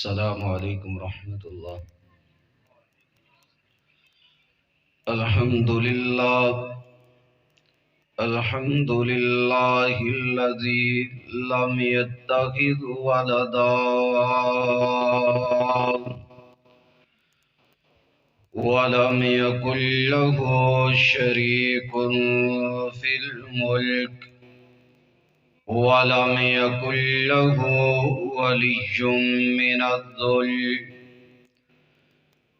السلام علیکم ورحمۃ اللہ۔ الحمد للہ الذی لم يتخذ ولدا ولم يكن له شريك في الملك ولم يكن له ولي من الذل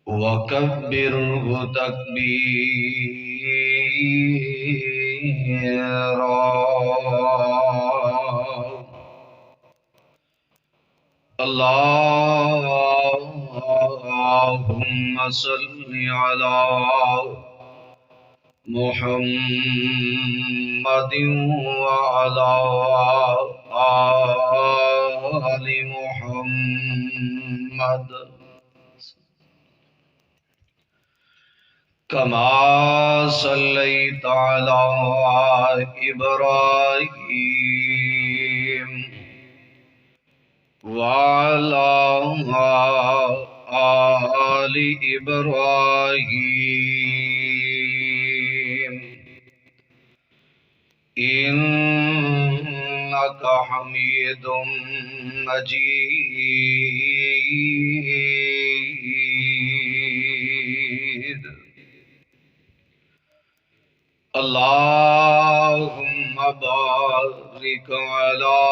وكبره تكبيرا۔ اللهم صل على محمد وعلى آل محمد كما صليت على إبراهيم وعلى آل إبراهيم إنك حميد مجيد۔ اللهم بارك على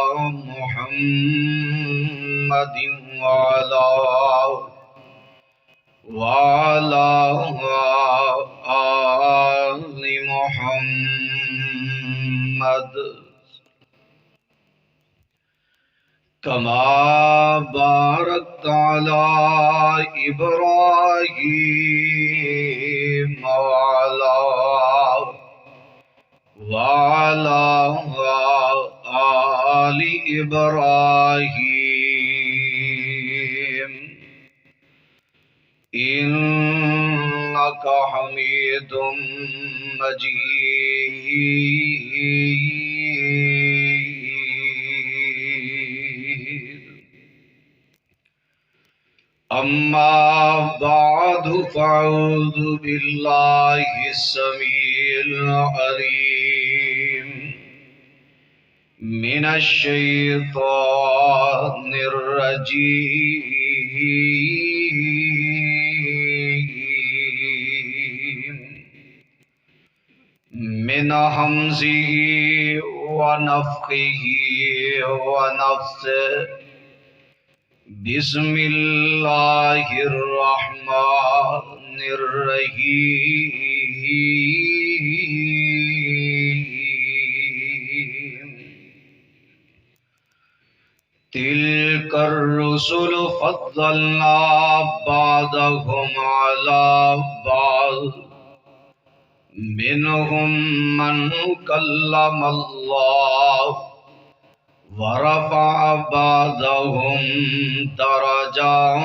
محمد وعلى آل محمد كما باركت على إبراهيم وعلى آل إبراهيم إنك حميد مجيد۔ أما بعد فأعوذ بالله السميع العليم من الشيطان الرجيم من همزه ونفخه ونفثه۔ بسم الله الرحمن الرحيم تلك الرسل فضلنا بعضهم على بعض منهم من كلم الله ورفع بعضهم درجات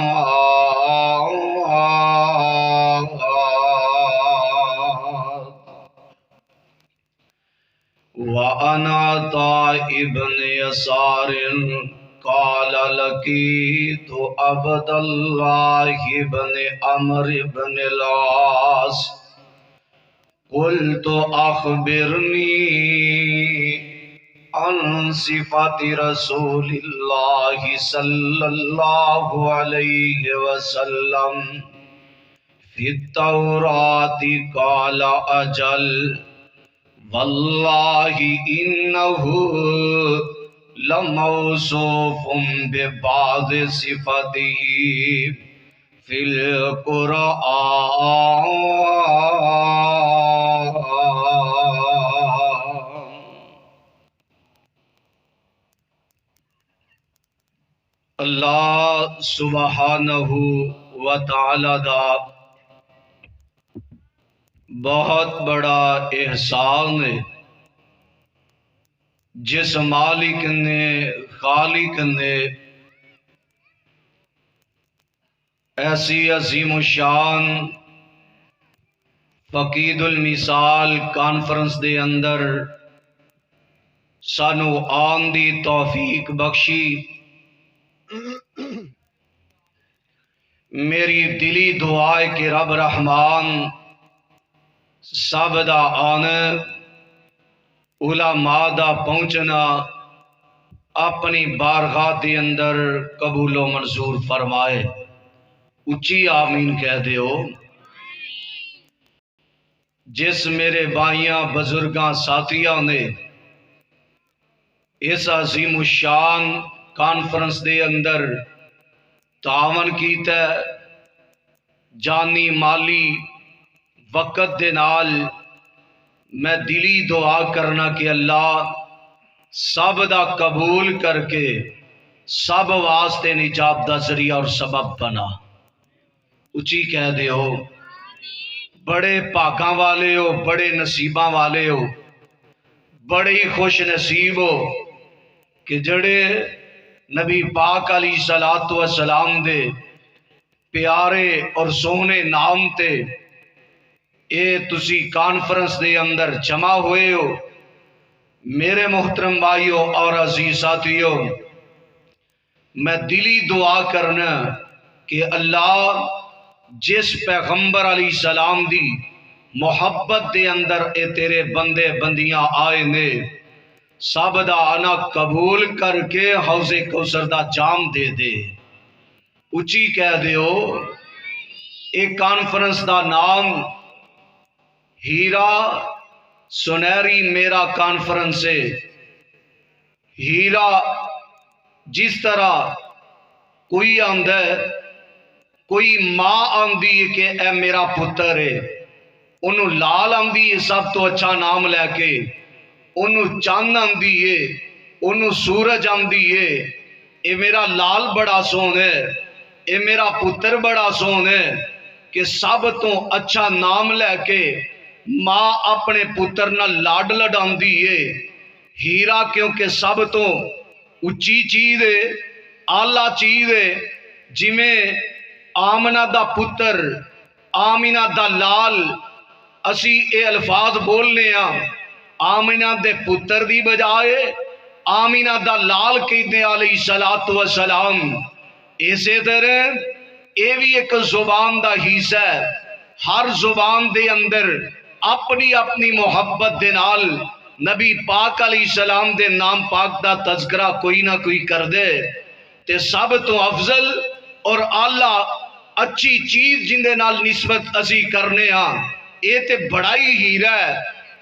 وعن عطاء بن يسار قال لقيت عبد الله بن عمرو بن العاص قلت أخبرني عن صفات رسول الله صلى الله عليه وسلم في التوراة قال أجل والله إنه لموصوف ببعض صفاته في القرآن۔ اللہ سبحانہ و تعالی دا بہت بڑا احسان ہے جس مالک نے خالق نے ایسی عظیم الشان فقید المثال کانفرنس دے اندر سانو آن دی توفیق بخشی میری دلی دعا ہے کہ رب رحمان سب دا آنا علماء دا پہنچنا اپنی بارگاہ دے اندر قبول و منظور فرمائے. اچھی آمین کہہ دیو. جس میرے بھائیاں بزرگاں ساتھیاں نے اس عظیم الشان کانفرنس دے اندر تعاون کیتا ہے، جانی مالی وقت دے نال، میں دلی دعا کرنا کہ اللہ سب دا قبول کر کے سب واسطے نجات دا ذریعہ اور سبب بنا. اچھی کہہ دے ہو. بڑے پاکاں والے ہو، بڑے نصیباں والے ہو، بڑے ہی خوش نصیب ہو کہ جڑے نبی پاک علیہ الصلوۃ والسلام دے پیارے اور سونے نام تے اے تسی کانفرنس دے اندر جمع ہوئے ہو. میرے محترم بھائیو اور عزیز ساتھیو، میں دلی دعا کرنا کہ اللہ جس پیغمبر علیہ السلام دی محبت دے اندر اے تیرے بندے بندیاں آئے نے، سب دا آنا قبول کر کے حوض کوثر دا جام دے دے. اچھی کہہ دیو. ایک کانفرنس دا نام ہیرا سنہری میرا کانفرنس ہے. ہیرا جس طرح کوئی آندہ ہے، کوئی ماں آندی ہے کہ اے میرا پتر ہے، انہوں لال آندی ہے سب تو اچھا نام لے کے، انہوں چاند آندی ہے، انہوں سورج آندی ہے، اے میرا لال بڑا سون ہے، اے میرا پتر بڑا سون ہے، کہ سب تو اچھا نام لے کے ماں اپنے پتر نہ لاڈ لڈاندی ہے. ہیرا کیونکہ سب تو اچھی چیز ہے، آلہ چیز ہے. جی میں آمنہ دا پتر، آمنہ دا لال، اسی اے الفاظ بولنے ہاں، آمنہ دے پتر دی بجائے آمنہ دا لال کہتے علیہ الصلوۃ والسلام. اسی طرح اے بھی ایک زبان دا حصہ ہے. ہر زبان دے اندر اپنی اپنی محبت دے نال نبی پاک علیہ السلام دے نام پاک دا تذکرہ کوئی نہ کوئی کر دے تے سب تو افضل اور اعلیٰ اچھی چیز جن دے نال نسبت اسی کرنے ہاں. اے تے بڑا ہی ہیرا ہے،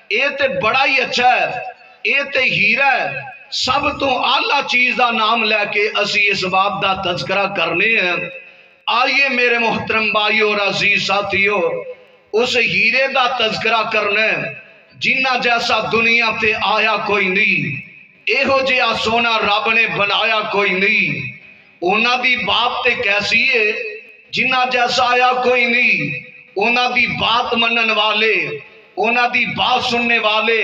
اے تے بڑا ہی اچھا ہے، اے تے ہیرا ہے. سب تو اعلیٰ چیز دا نام لے کے اسی اس باب دا تذکرہ کرنے ہیں. آئیے میرے محترم بھائیو اور عزیز ساتھیو، اس ہیرے دا تذکرہ کرنے جنہ جیسا دنیا تے آیا کوئی نہیں، ایہو جیا سونا رب نے بنایا کوئی نہیں. اونا دی بات تے کیسی ہے جنہ جیسا آیا کوئی نہیں. اونا دی بات منن والے، اونا دی بات سننے والے،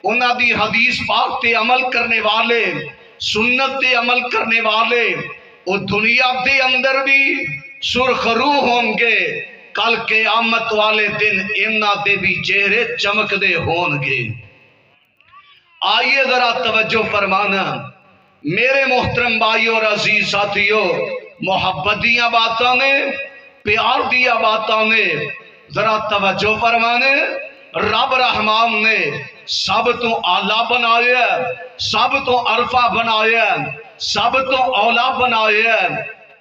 اونا دی حدیث پاک تے عمل کرنے والے، سنت تے عمل کرنے والے، وہ دنیا دے اندر بھی سرخرو ہوں گے، کل قیامت والے دن انہاں دے بھی چہرے چمک دے ہون گے. آئیے ذرا توجہ فرمانا میرے محترم بھائیو اور عزیز ساتھیو. محبت دیا باتاں نے، پیار دیا باتاں نے، ذرا توجہ فرمانے. رب رحمان نے سب تو اعلیٰ بنایا، سب تو عرفہ بنایا، سب تو اولا بنایا.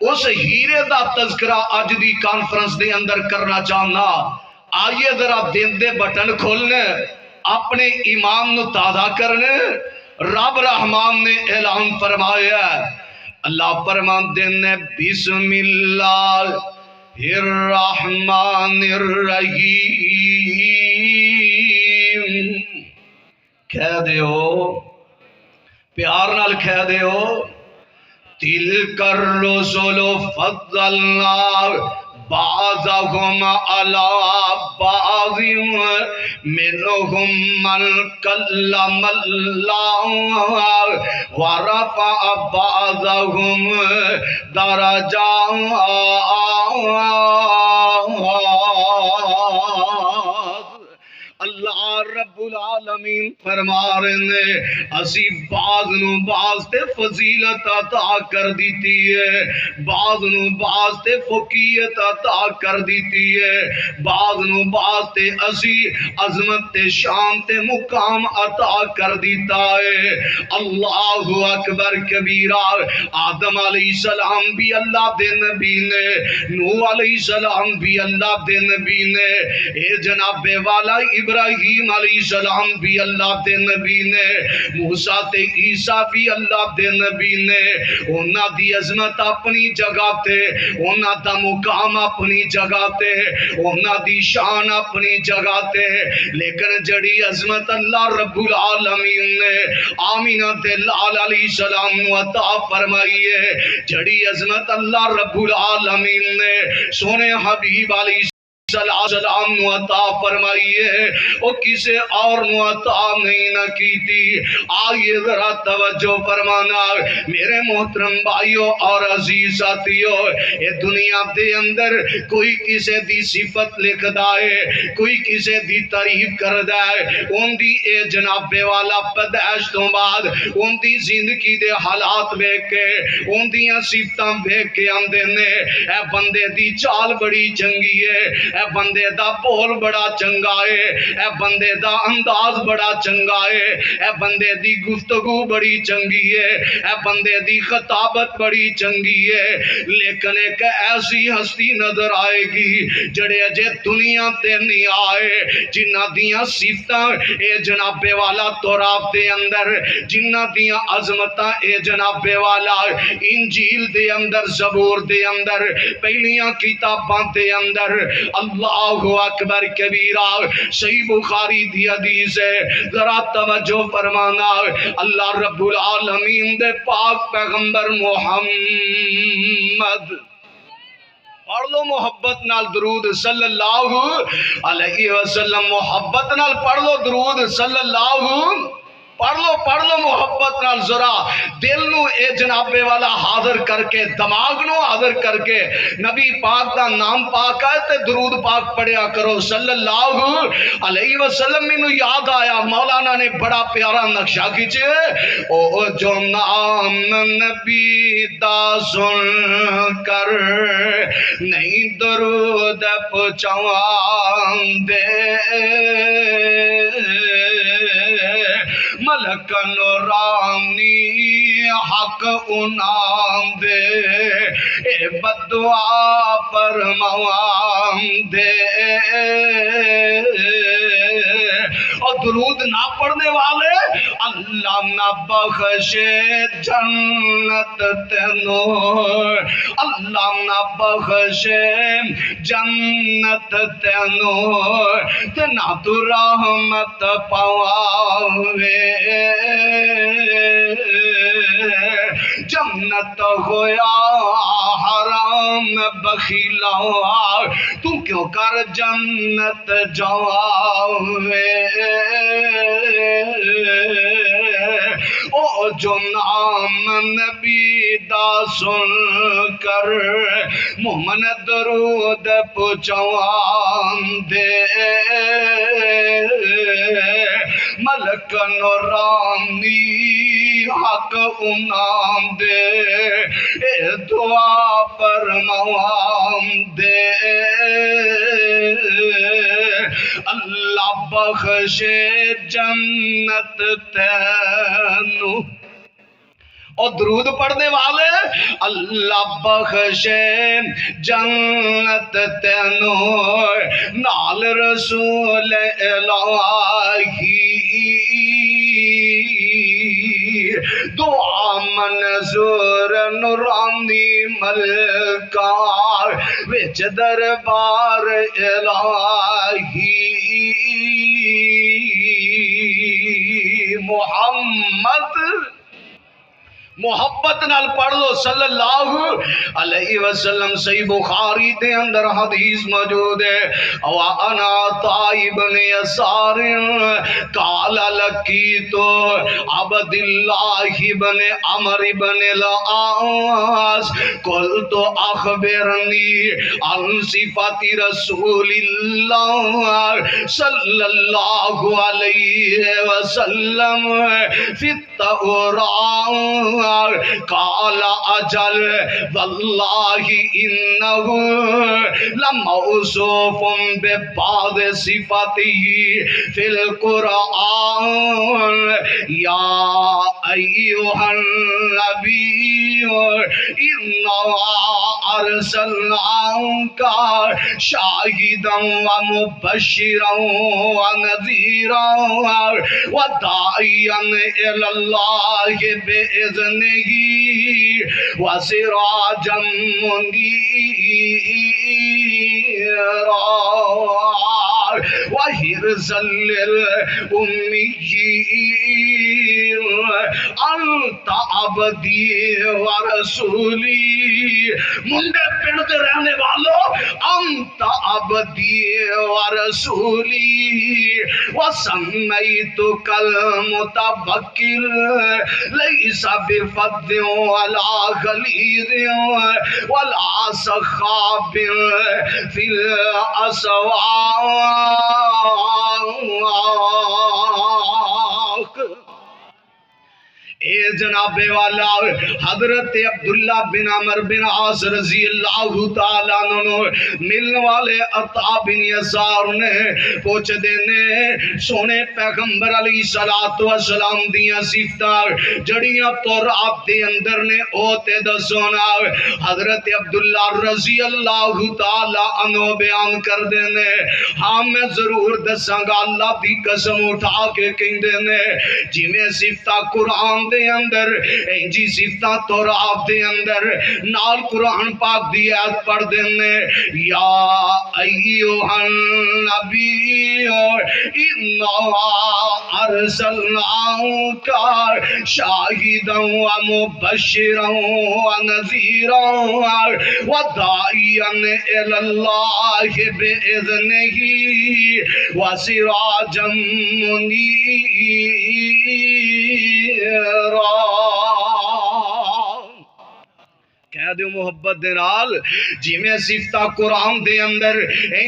اس ہیرے دا تذکرہ اج دی کانفرنس دے اندر کرنا چاہنا. آئیے ذرا دل دے بٹن کھولنے، اپنے ایمان نو تازہ کرنے. رب رحمان نے اعلان فرمایا، اللہ فرمان دینے بسم اللہ الرحمن الرحیم. کہہ دیو، پیار نال کہہ دیو. تِلْكَ الرُّسُلُ فَضَّلْنَا بَعْضَهُمْ عَلَى بَعْضٍ مِّنْهُمْ مَنْ كَلَّمَ اللَّهُ وَرَفَعَ بَعْضَهُمْ دَرَجَاتٍ. اللہ رب العالمین فرما رہے ہیں اسی بعض نو بعض تے فضیلت عطا کر دیتی ہے، بعض نو بعض تے فقیت عطا کر دیتی ہے، بعض نو بعض تے اسی عظمت تے شان تے مقام عطا کر دیتا ہے۔ اللہ اکبر کبیرہ۔ آدم علیہ السلام بھی اللہ دے نبی نے، نوح علیہ السلام بھی اللہ دے نبی نے، اے جناب والا ابراہیم علیہ السلام بھی اللہ دے نبی نے، موسیٰ تے عیسیٰ بھی اللہ دے نبی نے۔ انہاں دی عظمت اپنی جگہ تے، انہاں دا مقام اپنی جگہ تے، انہاں دی شان اپنی جگہ تے، لیکن جڑی عظمت اللہ رب العالمین نے آمینہ تے لال علیہ السلام نو عطا فرمائی ہے، جڑی عظمت اللہ رب العالمین نے سونے حبیب علیہ السلام نو عطا فرمائی ہے، وہ کسے اور نو عطا نہیں نہ کی تھی۔ آئیے ذرا توجہ فرمانا میرے محترم بھائیوں اور عزیز ساتھیوں، یہ دنیا دے اندر کوئی کسے دی صفت لکھ دائے، کوئی کسے دی تعریف کر دائے، ان دی اے جناب والا پیدائش تو بعد ان دی زندگی دے حالات بیک کے، ان دیاں صفتاں بیک کے آندے نے اے بندے دی چال بڑی چنگی ہے، اے بندے دا بول بڑا چنگا ہے، اے بندے دا انداز بڑا چنگا ہے، اے بندے دی گفتگو بڑی چنگی ہے، اے بندے دی خطابت بڑی چنگی ہے، لیکن ایک ایسی ہستی نظر آئے گی جڑے اجے دنیا تے نہیں آئے، جنہ دیاں صفتاں اے جناب والا تورات دے اندر، جنہ دیاں عظمتاں اے جناب والا انجیل دے اندر، زبور دے اندر، پہلیاں کتاباں دے اندر، اللہ اکبر کبیرہ۔ صحیح بخاری دی حدیث ہے، ذرا توجہ فرمانا، اللہ رب العالمین دے پاک پیغمبر محمد، پڑھ لو محبت نال درود صلی اللہ علیہ وسلم، محبت نال پڑھ لو درود صلی اللہ، پڑھ لو محبت نال، ذرا دل نو اے جناب والا حاضر کر کے، دماغ نو حاضر کر کے نبی پاک دا نام پاک ہے تے درود پاک پڑھیا کرو صلی اللہ علیہ وسلم۔ میں نو یاد آیا مولانا نے بڑا پیارا نقشہ کھینچے، او جو نام نبی دا سن کر نہیں درود پہنچاؤں دے، ملک نورانی حق انام دے، اے بدعا فرماؤں دے۔ اور درود نہ پڑھنے والے اللہ نہ بخشے جنت تینوں، اللہ نہ بخشے جنت تینوں، تے نہ تو رحمت پاوے، جنت ہویا حرام بخیلا، تو کیوں کر جنت جاوے، او جو نام نبی دا سن کر مومن درود پہنچاؤں دے، ملک نورانی حق انعام دے، اے دعا فرماؤں دے، اللہ بخشے جنت تینوں۔ اور درود پڑھنے والے اللہ بخشے جنت تینوں، نال رسول الہی دعا منظور نورانی ملکار وچ دربار الہی محمد محبت نال پڑھ لو صلی اللہ علیہ وسلم. صحیح بخاری دے اندر حدیث موجود ہے. وانا طائب بن یسار قال لقیت عبد اللہ بن عمرو بن العاص قلت اخبرنی عن صفات رسول اللہ صلی اللہ علیہ وسلم فی التوراۃ قال اجل واللہ انہ لموصوف ببعض صفاته فی القرآن. یا ایہا النبی انا ارسلناک شاہدا ومبشرا ونذیرا وداعیا الی اللہ بإذنہ وسراجا منیرا وحرزا للأميين انت عبدی ورسولی. منڈے پنڈ دے رہنے والوں انت عبدی ورسولی وسمیتک المتوکل لیس بفظ ولا غلیظ ولا سخاب فی الاسواق. اے جناب والا حضرت عبداللہ بن عمرو بن عاص رضی اللہ تعالیٰ عنہ ملن والے عطا بن یسار نے پوچھ دینے سونے پیغمبر علیہ السلام دیاں صفتاں جڑیاں تورات دے اندر نے اوتے دسونا. حضرت عبداللہ رضی اللہ تعالیٰ عنہ بیان کر دینے ہاں میں ضرور دساں گا اللہ دی قسم اٹھا کے کہیں دینے جی میں صفتاں قرآن دے اندر جی صفتاں تورات دے اندر نال قرآن پاک دی آیت پڑھ دینے یا ایوہ النبی انا ارسلناک شاہدا ومبشرا ونذیرا وداعیا الی اللہ بإذنہ وسراجا منیرا. کہہ دیو محبت دے نال جی میں صفتہ قرآن دے اندر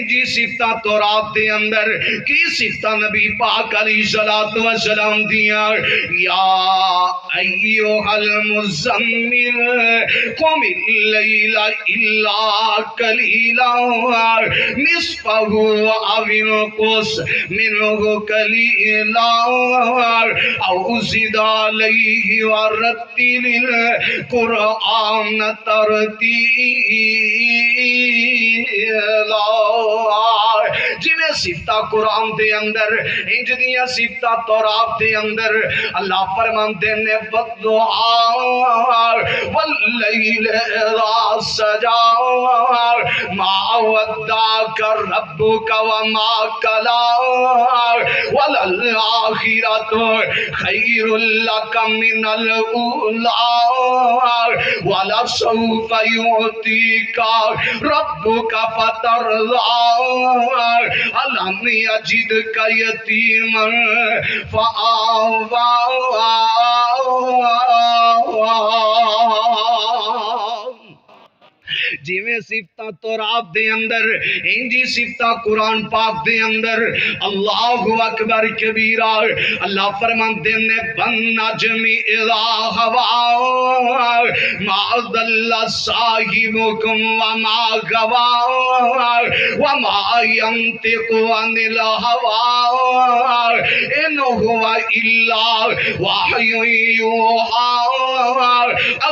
جی صفتہ تورات دے اندر کی صفتہ نبی پاک علیہ السلام دیاں یا ایوہ المزمل قم اللیل الا قلیلا نصفہ او انقص منہ قلیلا او زد علیہ ورتل القرآن ترتیلا. جی میں صفتہ قرآن دے اندر انج دیاں صفتہ تورات دے اندر اللہ فرمان دینے والضحا واللیل اذا سجا ما ودعک ربک وما قلا وللآخرۃ خیر لک من الاولی وَلَسَوْفَ يُعْطِيكَ رَبُّكَ فَتَرْضَىٰ أَلَمْ يَجِدْكَ يَتِيمًا فَآوَىٰ. جی میں صفتہ تورات دے اندر انجی صفتہ قرآن پاک دے اندر اللہ اکبر کبیرہ اللہ فرمان دینے بن نجمی اذا ہوا ما ضل صاحبکم وما غوا وما ينطق عن الهوى ان هو الا وحی یوحی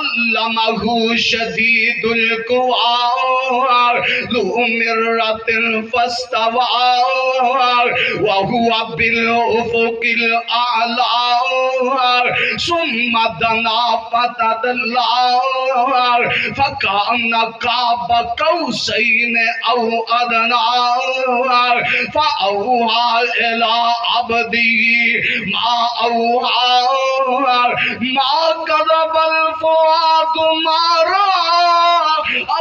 علمہ شدید القوی ذو مرة فاستوى وهو بالأفق الأعلى ثم دنا فتدلى فكان قاب قوسين أو أدنى فأوحى إلى عبده ما أوحى ما كذب الفؤاد ما رأى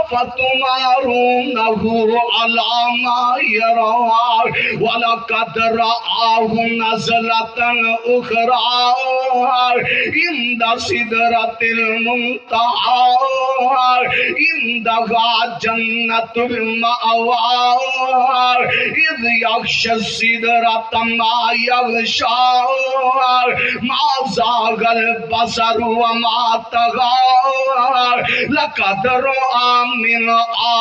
أفتمارونه على ما يرى ولقد رآه نزلة أخرى عند سدرة المنتهى عندها جنة المأوى إذ يغشى السدرة ما يغشى ما زاغ البصر وما طغى لقد رأى من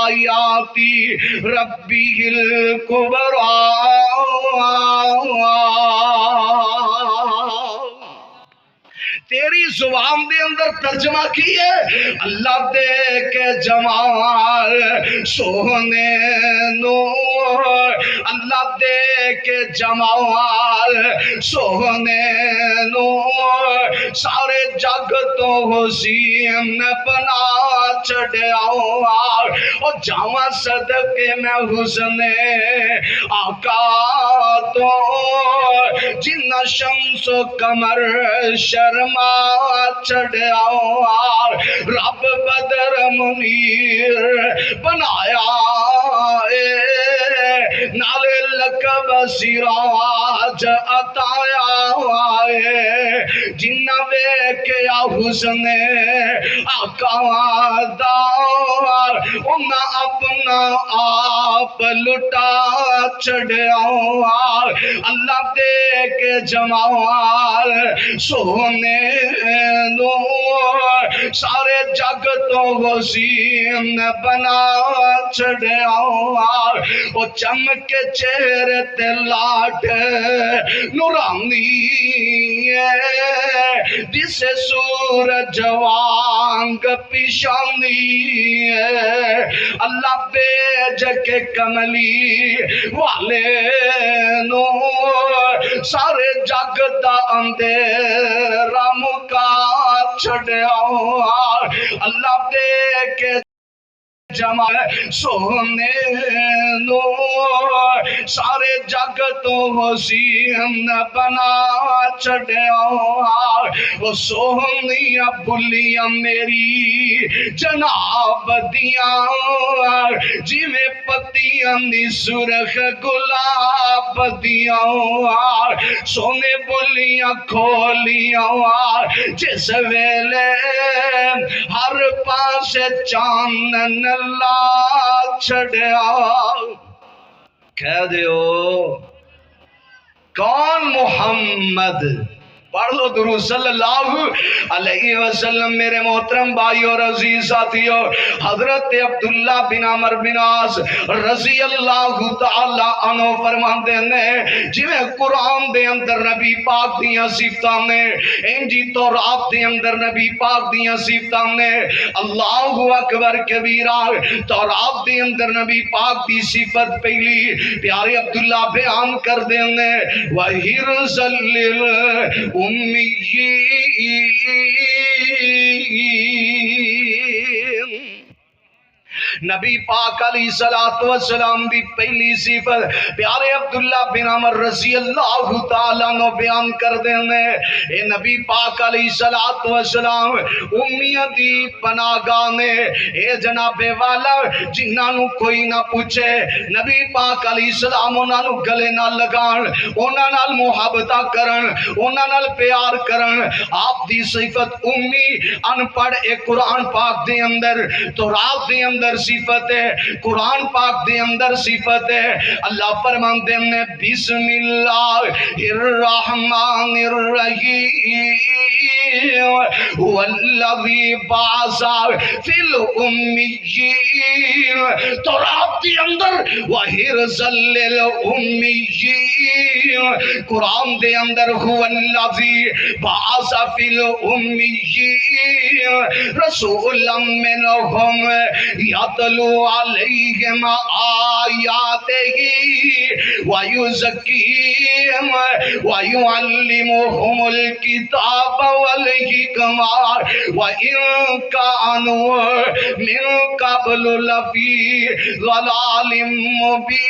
آيات ربه الكبرى تیری زبان دے اندر ترجمہ کیے اللہ دے کے جمال سونے نور اللہ دے کے جمال سونے نور سارے جگ تو حسین بنا چھڑیا اور جاواں صدقے میں حسن آقا تو جنہ شمس و قمر شرما چھڑیا رب بدر منیر بنایا نالے لقب سراج عطایا جنہ ویکھیا حسن آقا دا انہاں اپنا آپ لٹا چھڑیا اللہ دے کے جمال سونے نور سارے جگ تو حسین بنا چھڑیا وہ چمکے چہرے تے لاٹ نورانی جسے سورج وانگ پیشانی اللہ بیج کے کملی والے نور سارے جگ دا اندھیرا مکا چھڑیا اللہ دے کے جمال سونے نور سارے جگ تو حسین بنا چھڑیا وہ سونیاں بلیاں میری جناب دیاں جی میں پتیاں دی سرخ گلاب دیاں سونے بلیاں کھولیاں جس ویلے ہر پاس چاندن اللہ چھڑیا کہہ دیو کون محمد پڑھ لو درود صلی اللہ علیہ وسلم میرے محترم بھائی اور عزیز ساتھیو حضرت عبداللہ بن عمر بن عاص رضی اللہ تعالی عنہ فرماندے نے جویں قرآن دے اندر نبی پاک دیاں صفتاں نے انجی تورات دے اندر نبی پاک دیاں صفتاں نے اللہ اکبر کبیرہ تورات دے اندر نبی پاک دی صفت پہلی پیارے عبداللہ بیان کر دے نے وَحِرْزَ الْأُمِّيِّينَ نبی پاک علیہ السلام دی پہلی صفت پیارے عبداللہ بن عمر رضی اللہ تعالیٰ نو بیان کر دینے اے نبی پاک علیہ السلام امیت دی پناہگانے اے جناب والا جنہاں نو کوئی نہ پوچھے نبی پاک علیہ السلام انہاں نو گلے نہ لگان انہاں نال محبتہ کرن انہاں نال پیار کرن آپ دی صفت امی ان پڑھ ایک قرآن پاک دے اندر تورات دے اندر صفت ہے قرآن پاک دے اندر صفت ہے اللہ فرماندے نے بسم اللہ الرحمن الرحیم والذی بعث فی الامیین تورات دے اندر وحرزا للامیین قرآن دے اندر والذی بعث فی الامیین رسولا منہم یتلو وَيَتْلُو عَلَيْهِمْ آيَاتِهِ وَيُزَكِّيهِمْ وَيُعَلِّمُهُمُ الْكِتَابَ وَالْحِكْمَةَ وَإِنْ كَانُوا مِنْ قَبْلُ لَفِي ضَلَالٍ مُبِينٍ۔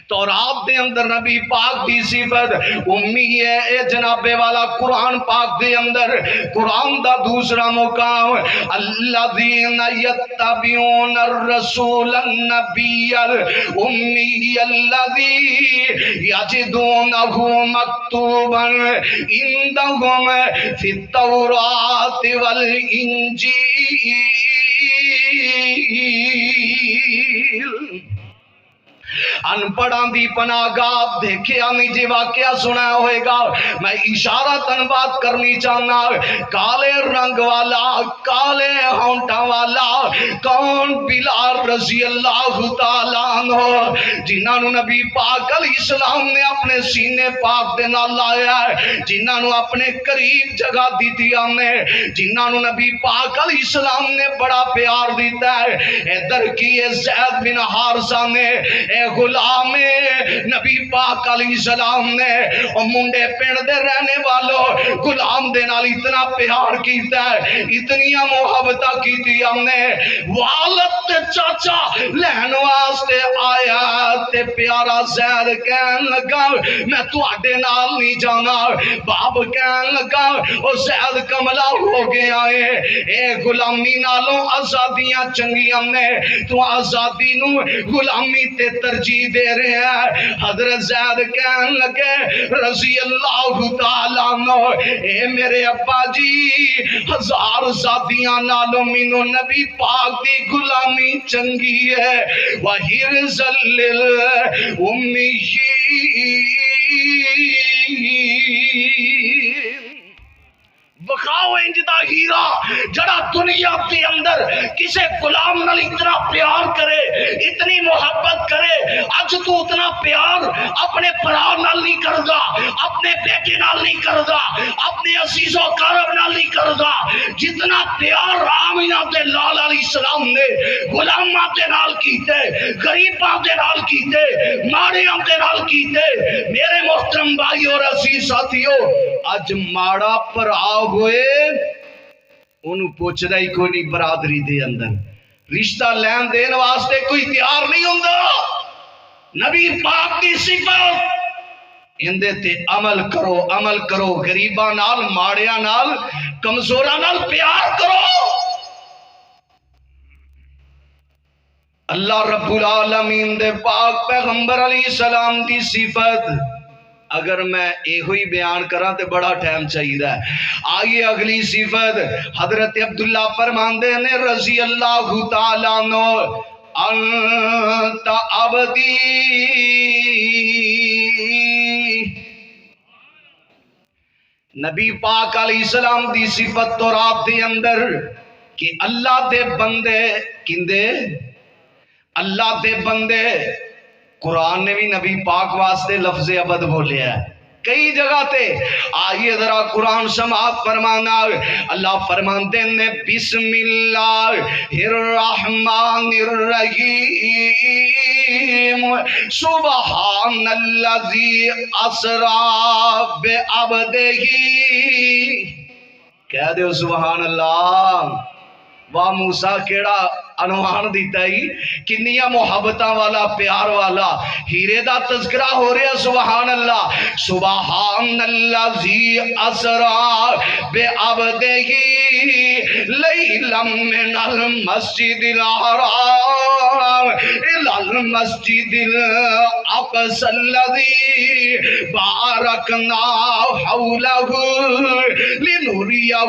تورات دے اندر نبی پاک دی صفت امی ہے، اے جناب والا قرآن پاک دے اندر قرآن دا دوسرا مقام الذین یتبعون الرسول النبی الامی الذی یجدونہ مکتوبا عندہم فی التوراۃ والانجیل۔ ان پڑھاں دی پناہ گاہ دیکھیا نہیں جی واقعہ سنا ہوئے گا، میں اشارہ تن بات کرنی چاہنا، کالے رنگ والا کالے ہونٹاں والا کون؟ بلال رضی اللہ تعالیٰ عنہ، جنہاں نو نبی پاک علیہ السلام نے اپنے سینے پاک دے نال لایا ہے، جنہاں نو اپنے قریب جگہ دیتی ہم نے، جنہاں نو نبی پاک علیہ السلام نے بڑا پیار دیتا ہے۔ ادھر کی زید بن حارثہ نے، اے غلام نبی پاک علیہ السلام نے اور منڈے پنڈ دے رہنے والوں غلام دے نال اتنا پیار کیتا ہے، اتنیاں محبتہ کیتی ہم نے، والد تے چاچا لہن واسطے آیا تے پیارا زید کہن لگا میں تو آڈے نال نہیں جانا، باب کہن لگا اور زید کملا ہو گیا ہے، اے غلامی نالوں آزادیاں چنگی ہم نے، تو آزادی نو غلامی تے ترجیح دے رہے ہیں۔ حضرت زید کہن لگے رضی اللہ تعالیٰ عنہ، اے میرے ابا جی، ہزار زادیاں نالوں مینو نبی پاک دی غلامی چنگی ہے۔ وَحِرْزَ لِلْأُمِّيِّينَ، بخاؤ انجدہ ہیرا جڑا دنیا کے اندر کسے غلام نال اتنا پیار کرے، اتنی محبت کرے، اج تو اتنا پیار اپنے پرار نال نہیں کردا، اپنے بیٹے نال نہیں کردا، اپنے عزیز و قرب نال نہیں کردا، جتنا پیار آمینہ دے لال علیہ السلام نے غلاماں دے نال کیتے، غریباں دے نال کیتے، ماڑیاں دے نال کیتے۔ میرے محترم بھائی اور عزیز ساتھیو، اج ماڑا پرا ہوئے انہوں پوچھدا ہی کوئی نہیں، برادری دے اندر رشتہ لین دین واسطے کوئی تیار نہیں ہوندا۔ نبی پاک دی صفت اندے تے عمل کرو، عمل کرو، غریباں نال، ماڑیاں نال، کمزوراں نال پیار کرو۔ اللہ رب العالمین دے پاک پیغمبر علیہ السلام دی صفت اگر میں اے ہوئی بیان کراں تے بڑا ٹائم چاہیے ہے۔ آئیے اگلی صفت حضرت عبداللہ فرماندے نے رضی اللہ تعالیٰ عنہ، انت عبدی، نبی پاک علیہ السلام دی صفت تورات دے اندر کہ اللہ دے بندے کندے، اللہ دے بندے، قرآن نے بھی نبی پاک واسطے لفظ عبد بولے ہے کئی جگہ تے۔ آئیے ذرا قرآن سماعت فرمانا، اللہ فرماندے نے بسم اللہ الرحمن الرحیم سبحان الذی اسری بعبدہ، کہہ دے سبحان اللہ۔ واہ موسیٰ کیڑا عنوان دیتا ہی، کنیا محبتاں والا، پیار والا، ہیرے دا تذکرہ ہو رہا، سبحان اللہ۔ سبحان الذی اسری بعبدہ لیلا من المسجد الحرام الی المسجد الاقصی الذی بارکنا حولہ لنریہ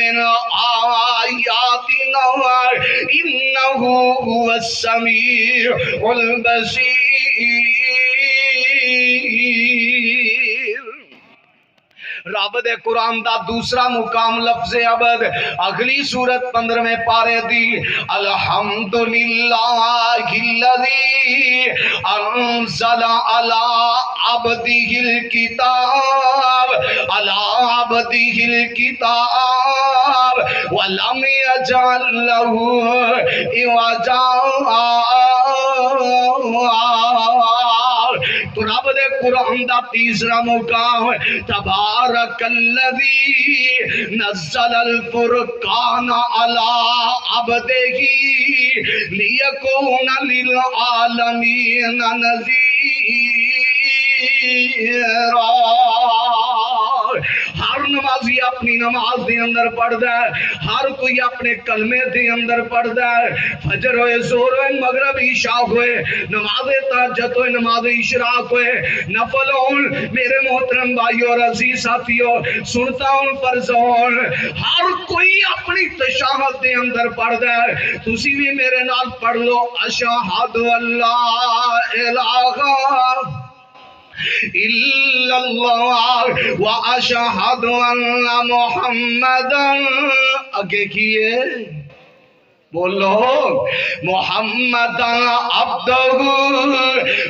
من آیاتنا انہو هو السمیع البصیر۔ رب دے قرآن دا دوسرا مقام لفظ عبد اگلی سورت 15ویں پارے دی، الحمدللہ الذی انزل علی عبدہ الکتاب علی عبدہ الکتاب ولم یجعل لہ عوجا۔ تو رب دے قرآن دا تیسرا مقام تبارک الذی نزل الفرقان علی عبدہ لیکون للعالمین نذیرا۔ ہر نمازی اپنی نماز دے اندر پڑھدا ہے، ہر کوئی اپنے کلمے دے اندر پڑھدا ہے، فجر ہوئے، ظہر ہوئے، مغرب عشاء ہوئے، نماز تہجد ہوئے، نماز اشراق ہوئے، نفل ہون، میرے محترم بھائیو اور عزیز ساتھیو، سنتا ہوں فرض ہون، ہر کوئی اپنی تشہد دے اندر پڑھدا ہے۔ تسی بھی میرے نال پڑھ لو، اشہد اللہ الہ الا اللہ واشہد ان محمدن، آگے کیے بولو محمدن عبدہ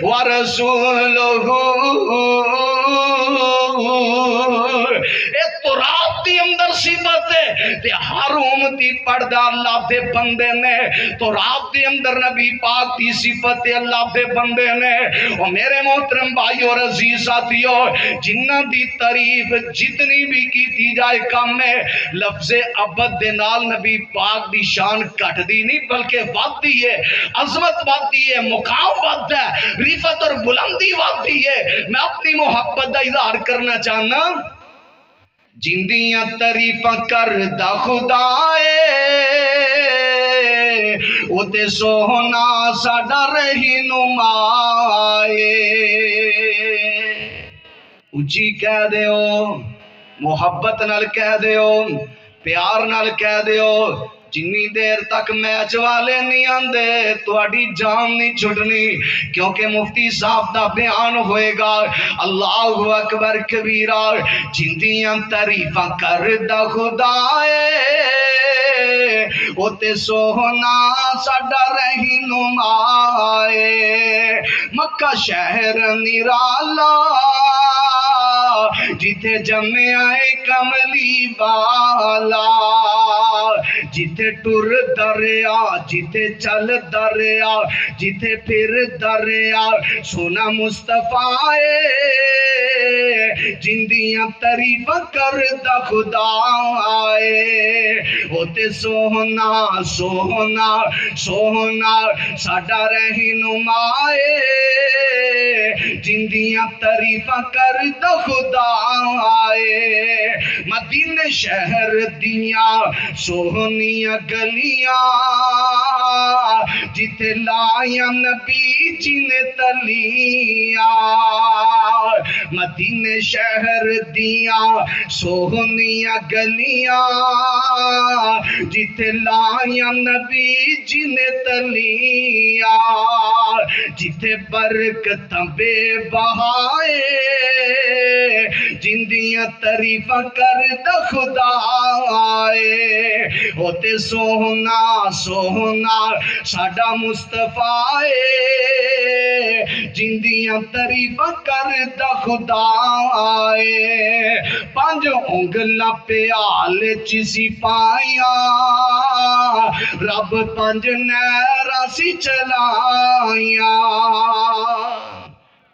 ورسولہ۔ ایک تو رات دی اندر صفت ہے تے ہر امتی پڑھدا اللہ دے بندے نے، تو رات دی اندر نبی پاک دی صفت ہے اللہ دے بندے نے۔ اور میرے محترم بھائی اور عزیز ساتھیو، جنہ دی تعریف جتنی بھی کی جائے کم ہے، لفظ عبد دے نال نبی پاک دی شان کٹ دی نہیں بلکہ بات دی ہے، عظمت بات دی ہے، مقام بات ہے، رفعت اور بلندی بات دی ہے۔ میں اپنی محبت دا اظہار کرنا چاہنا، جندیاں تعریفاں کردہ خدائے او تے سونا ساڈا رہنمائے۔ اچھی کہہ دیو، محبت نال کہہ دیو، پیار نال کہہ دیو، جنی دیر تک میچ والے نہیں آندے تواڈی جان نہیں چھٹنی، کیونکہ مفتی صاحب دا بیان ہوئے گا۔ اللہ اکبر کبیرہ، جندیاں تعریفاں کردہ خدائے او تے سونا ساڈا رہنمائے۔ مکہ شہر نرالا جتے جمعہ کملی والا، جتے ٹر دریا، جتے چل دریا، جتے پھر دریا، سونا مصطفیٰ جندیاں تعریف کردہ خدا آئے۔ وہ تے سونا سونا سونا ساڈا رہنمائے، جندیاں تعریف کردہ خدا آئے۔ مدینے شہر دیاں سونیاں گلیاں، جتے لائیاں نبی جی نے تلیاں۔ مدینے شہر دیاں سونیاں گلیاں، جتے لائیاں نبی جی نے تلیاں۔ جتے برکتاں بے بہائے، جندیاں تعریفاں کردہ خدا آئے۔ ہوتے سونا سونا ساڈا مصطفیٰ، جندیاں تعریفاں کردہ خدا آئے۔ پانچ انگلاں پیال چیسی پائیاں، رب پانچ نہراں سی چلائیاں۔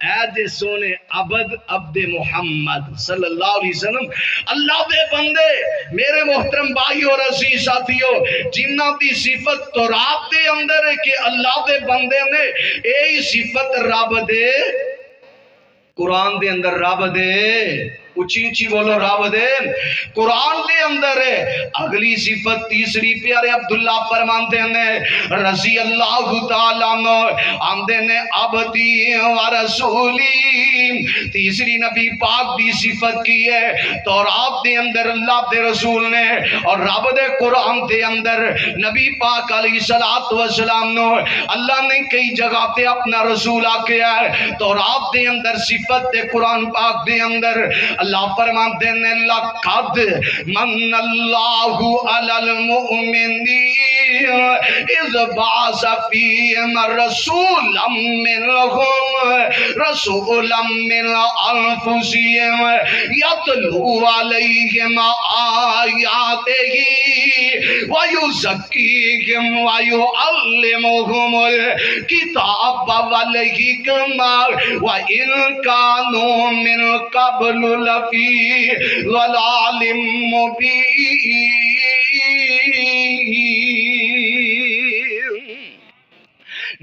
اے جے سونے عبد محمد صلی اللہ علیہ وسلم، اللہ دے بندے، میرے محترم بھائی اور عزیز ساتھیو، جنہ دی صفت تو رب دے اندر ہے کہ اللہ دے بندے نے یہی صفت رب دے قرآن دے اندر رب دے اچھی اچھی بولو رب دے قرآن دے اندر ہے۔ اگلی صفت تیسری پیارے عبداللہ فرماتے ہیں رضی اللہ تعالیٰ عنہ، آمدے نے عبدی و رسولی، تیسری نبی پاک دی صفت کی ہے تورات دے اندر اللہ دے رسول نے، اور رب دے قرآن دے اندر نبی پاک علیہ السلام نے اللہ نے کئی جگہ تے اپنا رسول آکے ہے۔ تورات دے اندر صفت دے قرآن پاک دے اندر اللہ فرماتے ہیں لَقَدْ مَنَّ اللَّهُ عَلَى الْمُؤْمِنِينَ إِذْ بَعَثَ فِيهِمْ رَسُولًا مِّنْهُمْ رسولا من انفسهم یتلو علیہم آیاتہ ویزکیہم ویعلمہم الکتاب والحکمہ وإن كانوا من قبل لفی ضلال مبین۔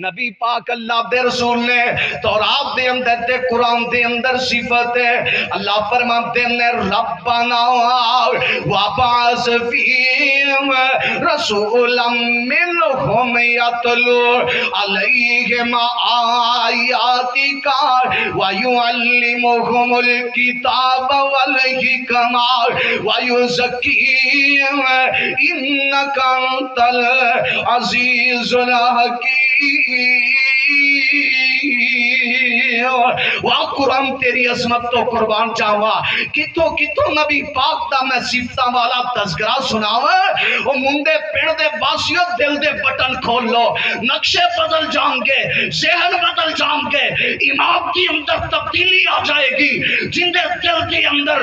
نبی پاک اللہ دے رسول نے تورات دے اندر تے قرآن دے اندر صفت ہے، اللہ فرماتے ہیں ربنا وابعث فیہم رسولا منہم یتلو علیہم آیاتک ویعلمہم الکتاب والحکمہ ویزکیہم انک انت العزیز الحکیم۔ واہ قرآن تیری عظمت تو قربان چاہوا، کتوں کتوں نبی پاک دا میں صفتاں والا تذکرہ سناوا۔ او مندے پیڑ دے باسیوں دل دے بٹن کھول لو، نقشے بدل جان گے، ذہن بدل جان گے، ایمان کی اندر تبدیلی آ جائے گی، جندے دل کے اندر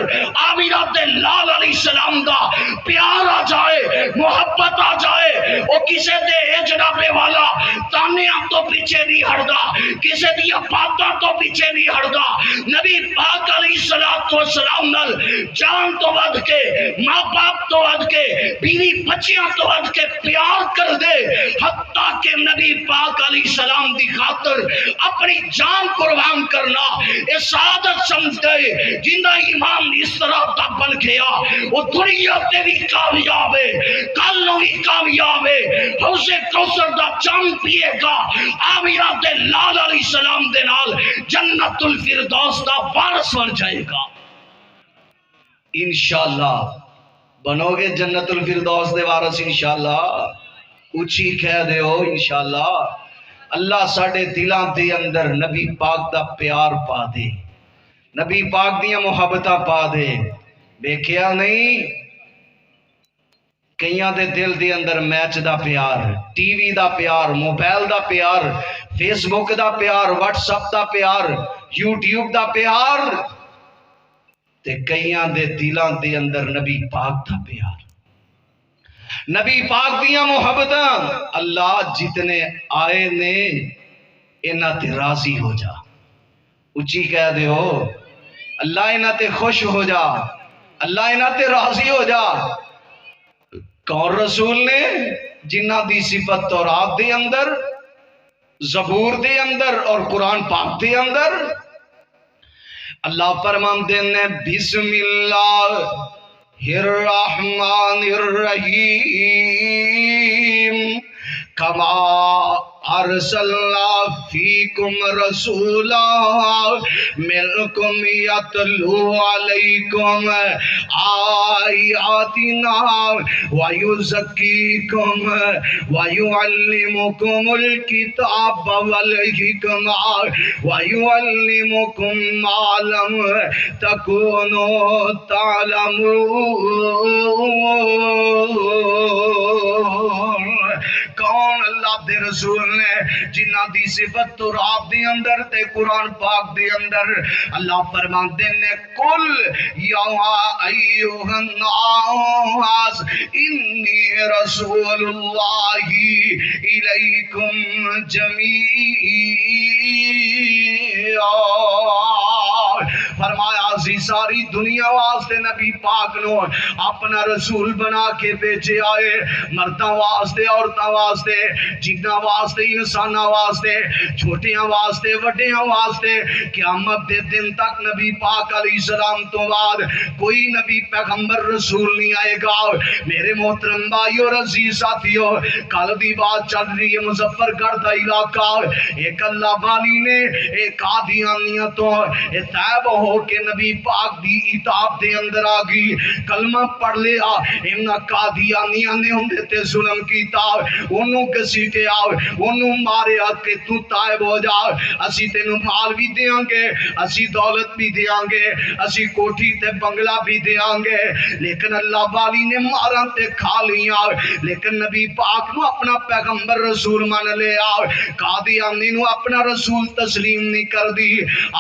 آمینہ دے لال علیہ السلام دا پیار آ جائے، محبت آ جائے۔ او کسے دے اے جناب والا تانیاں تو پیچھے نہیں ہڑدا، کسے دیا باتاں تو پیچھے نہیں ہڑدا، نبی پاک علیہ السلام نال جان تو ود کے، ماں باپ تو ود کے، بیوی بچیاں تو ود کے پیار کر دے، حتیٰ کہ نبی پاک علیہ السلام دی خاطر اپنی جان قربان کرنا اے سعادت سمجھ گئے۔ جنہ ایمان اس طرح دا بن گیا وہ دنیا تے بھی کامیاب ہے، کل نو بھی کامیاب ہے، حوض کوثر دا چم پیے گا، آمینہ دے لال علیہ السلام دے نال جنت الفردوس دا وارث بن جائے گا۔ انشاءاللہ بنو گے جنت الفردوس دے وارث انشاءاللہ، اچھی کہہ دے ہو انشاءاللہ۔ اللہ ساڑھے دلاں دے اندر نبی پاک دا پیار پا دے، نبی پاک دیاں محبتہ پا دے۔ دیکھیا نہیں کئیاں دے دل دے اندر میچ دا پیار، ٹی وی دا پیار، موبائل دا پیار، فیس بک دا پیار، واٹس اپ دا پیار، یوٹیوب دا پیار، تے کئیاں دے دلاں دے اندر نبی پاک دا پیار، نبی پاک دیاں محبتاں۔ اللہ جتنے آئے نے انہاں تے راضی ہو جا، اچھی کہہ دے ہو اللہ انہاں تے خوش ہو جا، اللہ انہاں تے راضی ہو جا۔ کون رسول نے جنہ دی صفت تورات دے اندر، زبور دے اندر اور قرآن پاک دے اندر اللہ فرمان دینے بسم اللہ الرحمن الرحیم کما ارسلنا فیکم رسولا منکم یتلو علیکم آیاتنا ویزکیکم ویعلمکم الکتاب والحکمہ ویعلمکم ما لم تکونوا تعلمون۔ کون اللہ دے رسول نے جنہ دی صفت تورات دے اندر تے قرآن پاک دے اندر اللہ فرمان دینے کل یا ایوہ الناس انی رسول اللہ الیکم جمیعا۔ فرمایا اسی ساری دنیا واسطے نبی پاک نو اپنا رسول بنا کے بھیجے آئے، مرداں واسطے، عورتاں واسطے، جناں واسطے، انساناں واسطے، چھوٹیاں واسطے، وڈیاں واسطے۔ قیامت دے دن تک نبی پاک علیہ السلام تو بعد کوئی نبی پیغمبر رسول نہیں آئے گا۔ میرے محترم بھائیو اور عزیز ساتھیو، کل دی بات چل رہی ہے مظفر گڑھ دا علاقہ، ایک اللہ والی نے ایک قادیانیہ تو طیب ہو کے نبی پاک دی اطاعت دے اندر آ گئی، کلمہ پڑھ لیا، انہاں قادیانیاں نے اندے تے ظلم کیتا، انہوں گھسیٹیا، انہوں ماریا کہ تو تائب ہو جا، اسی تینوں مال بھی دیاں گے، اسی دولت بھی دیاں گے، اسی کوٹھی تے بنگلہ بھی دیاں گے، لیکن اللہ والی نے ماراں تے کھا لیاں، لیکن نبی پاک نو اپنا پیغمبر رسول مان لیا، قادیانی نو اپنا رسول تسلیم نہیں کر دی۔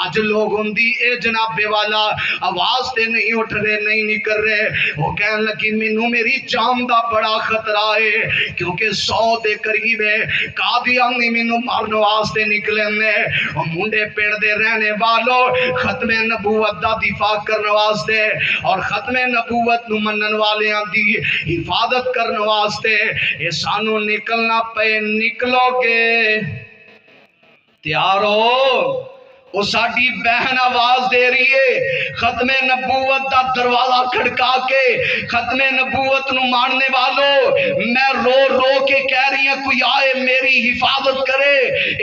آج لوگ ہوں دی اے جناب والا آواز تے نہیں اٹھ رہے، نہیں نکل رہے، وہ کہنے لگی مینوں میری جان دا بڑا خطرہ ہے، کیونکہ 100 دے قریب ہے قادیانی مینوں مارن واسطے نکلے نے، اور منڈے پنڈ دے رہنے والوں ختم نبوت دا دفاع کرنے واسطے اور ختم نبوت نو منن والیاں دی حفاظت کرنے واسطے اے سانو نکلنا پے، نکلو گے تیار ہو؟ وہ ساڈی بہن آواز دے رہی ہے، ختم نبوت دا دروازہ کھڑکا کے ختم نبوت نو ماننے والوں میں رو رو کے کہہ رہی ہیں کوئی آئے میری حفاظت کرے،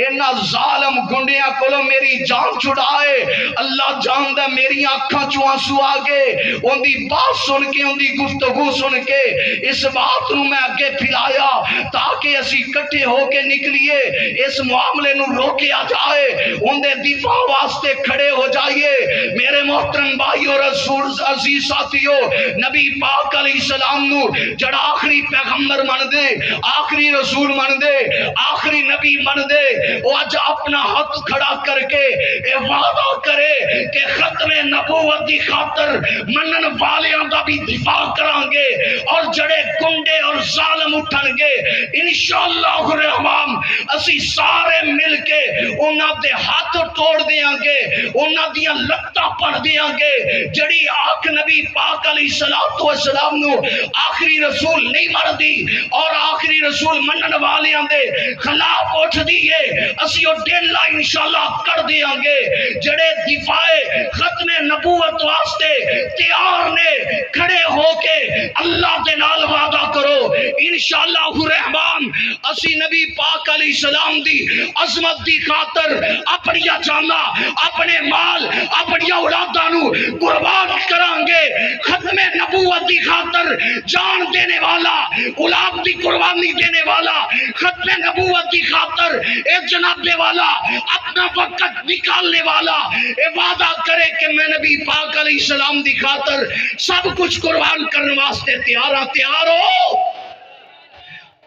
اینا ظالم گنڈیاں کولو میری جان چھڑائے۔ اللہ جاندہ میری آنکھاں چوں آنسو آگے، ان دی بات سن کے، ان دی گفتگو سن کے اس بات نو میں آگے پھیلایا تاکہ اسی کٹھے ہو کے نکلیے، اس معاملے نو روکے آ جائے، ان دے دفاع واسطے کھڑے ہو جائیے۔ میرے محترم بھائیو، رسول عزیز ساتھیو، نبی پاک علیہ السلام نو جڑا آخری پیغمبر من دے، آخری رسول من دے، آخری نبی من دے، وہ آج اپنا ہاتھ کھڑا کر کے اے وعدہ کرے کہ ختم نبوت دی خاطر منن والیاں دا بھی دفاع کران گے، اور جڑے گنڈے اور ظالم اٹھن گے انشاءاللہ الرحمن اسی سارے مل کے انہاں دے ہاتھ توڑ دیاں گے، انہاں دیاں لتاں پڑ دیاں گے۔ جڑی آنکھ نبی پاک علیہ السلام نو آخری رسول نہیں مر دی اور آخری رسول منن والیاں دے خلاف اٹھ دیئے، اسی او ڈیلا انشاءاللہ کر دیاں گے۔ جڑے دفاع ختم نبوت واسطے تیار نے کھڑے ہو کے اللہ دے نال وعدہ کرو انشاءاللہ الرحمن اسی نبی پاک علیہ السلام دی عظمت دی خاطر اپنی جانا، اپنے مال، اپنی اولاداں نو قربان کران گے۔ ختم نبوت دی خاطر جان دینے والا، اولاد دی قربانی دینے والا، ختم نبوت دی خاطر اے جناب والا اپنا وقت نکالنے والا اے وعدہ کرے کہ میں نبی پاک علیہ السلام دی خاطر سب کچھ قربان کرنے واسطے تیار ہو؟